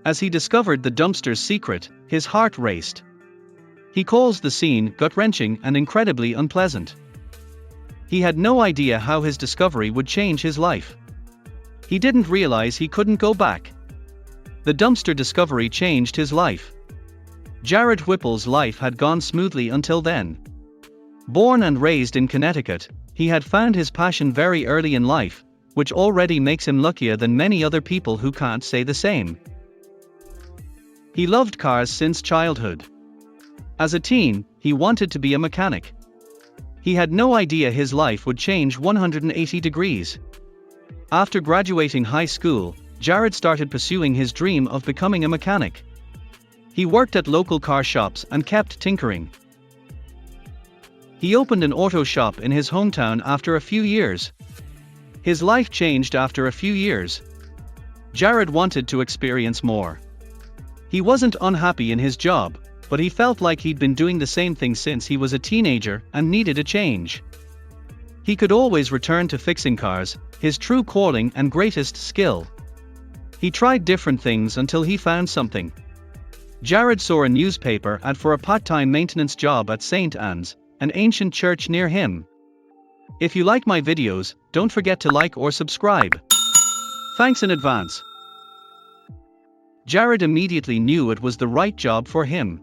As he discovered the dumpster's secret, his heart raced. He calls the scene gut-wrenching and incredibly unpleasant. He had no idea how his discovery would change his life. He didn't realize he couldn't go back. The dumpster discovery changed his life. Jared Whipple's life had gone smoothly until then. Born and raised in Connecticut, he had found his passion very early in life, which already makes him luckier than many other people who can't say the same. He loved cars since childhood. As a teen, he wanted to be a mechanic. He had no idea his life would change 180 degrees. After graduating high school, Jared started pursuing his dream of becoming a mechanic. He worked at local car shops and kept tinkering. He opened an auto shop in his hometown after a few years. His life changed after a few years. Jared wanted to experience more. He wasn't unhappy in his job, but he felt like he'd been doing the same thing since he was a teenager and needed a change. He could always return to fixing cars, his true calling and greatest skill. He tried different things until he found something. Jared saw a newspaper ad for a part-time maintenance job at St. Anne's, an ancient church near him. If you like my videos, don't forget to like or subscribe. Thanks in advance. Jared immediately knew it was the right job for him.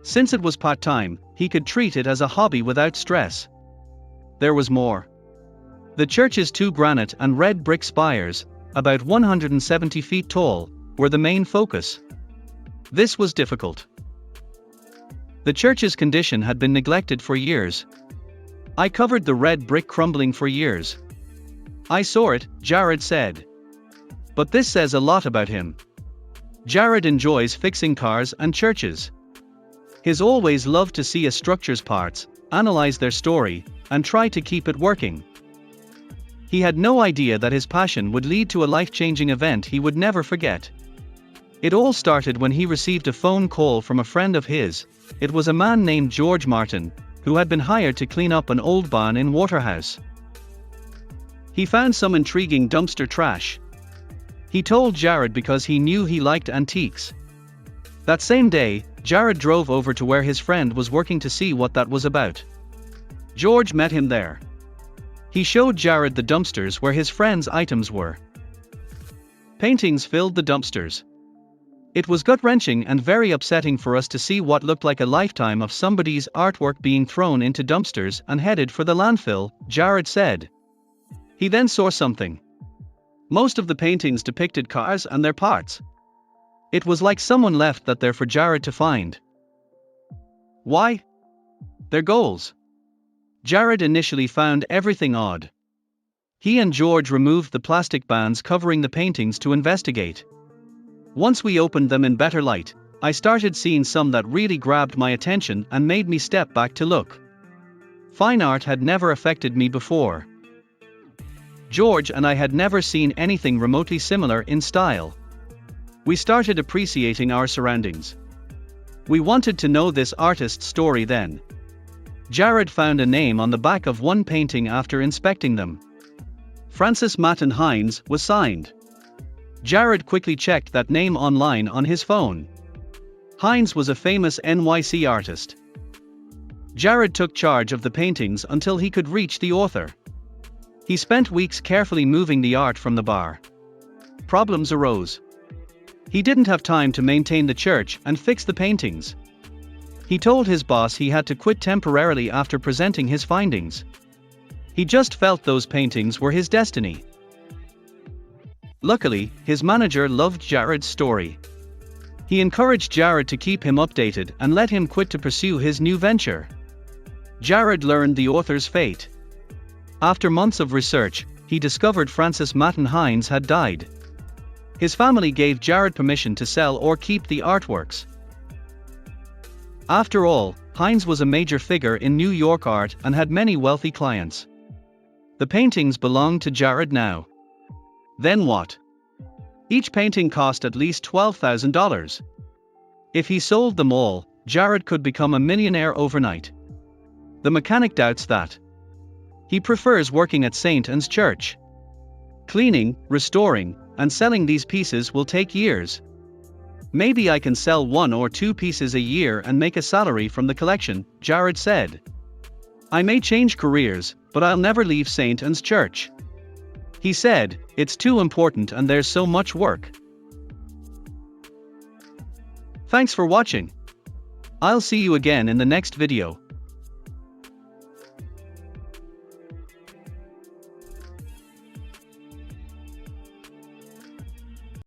Since it was part-time, he could treat it as a hobby without stress. There was more. The church's 2 granite and red brick spires, about 170 feet tall, were the main focus. This was difficult. The church's condition had been neglected for years. I covered the red brick crumbling for years. I saw it, Jared said. But this says a lot about him. Jared enjoys fixing cars and churches. He's always loved to see a structure's parts, analyze their story, and try to keep it working. He had no idea that his passion would lead to a life-changing event he would never forget. It all started when he received a phone call from a friend of his. It was a man named George Martin, who had been hired to clean up an old barn in Waterhouse. He found some intriguing dumpster trash. He told Jared because he knew he liked antiques. That same day, Jared drove over to where his friend was working to see what that was about. George met him there. He showed Jared the dumpsters where his friend's items were. Paintings filled the dumpsters. It was gut-wrenching and very upsetting for us to see what looked like a lifetime of somebody's artwork being thrown into dumpsters and headed for the landfill, Jared said. He then saw something. Most of the paintings depicted cars and their parts. It was like someone left that there for Jared to find. Why? Their goals. Jared initially found everything odd. He and George removed the plastic bands covering the paintings to investigate. Once we opened them in better light, I started seeing some that really grabbed my attention and made me step back to look. Fine art had never affected me before. George and I had never seen anything remotely similar in style. We started appreciating our surroundings. We wanted to know this artist's story then. Jared found a name on the back of one painting after inspecting them. Francis Matten Hines was signed. Jared quickly checked that name online on his phone. Hines was a famous NYC artist. Jared took charge of the paintings until he could reach the author. He spent weeks carefully moving the art from the bar. Problems arose. He didn't have time to maintain the church and fix the paintings. He told his boss he had to quit temporarily after presenting his findings. He just felt those paintings were his destiny. Luckily, his manager loved Jared's story. He encouraged Jared to keep him updated and let him quit to pursue his new venture. Jared learned the author's fate. After months of research, he discovered Francis Matten Hines had died. His family gave Jared permission to sell or keep the artworks. After all, Hines was a major figure in New York art and had many wealthy clients. The paintings belonged to Jared now. Then what? Each painting cost at least $12,000. If he sold them all, Jared could become a millionaire overnight. The mechanic doubts that. He prefers working at St. Anne's Church. Cleaning, restoring, and selling these pieces will take years. Maybe I can sell 1 or 2 pieces a year and make a salary from the collection, Jared said. I may change careers, but I'll never leave St. Anne's Church. He said, it's too important and there's so much work. Thanks for watching. I'll see you again in the next video.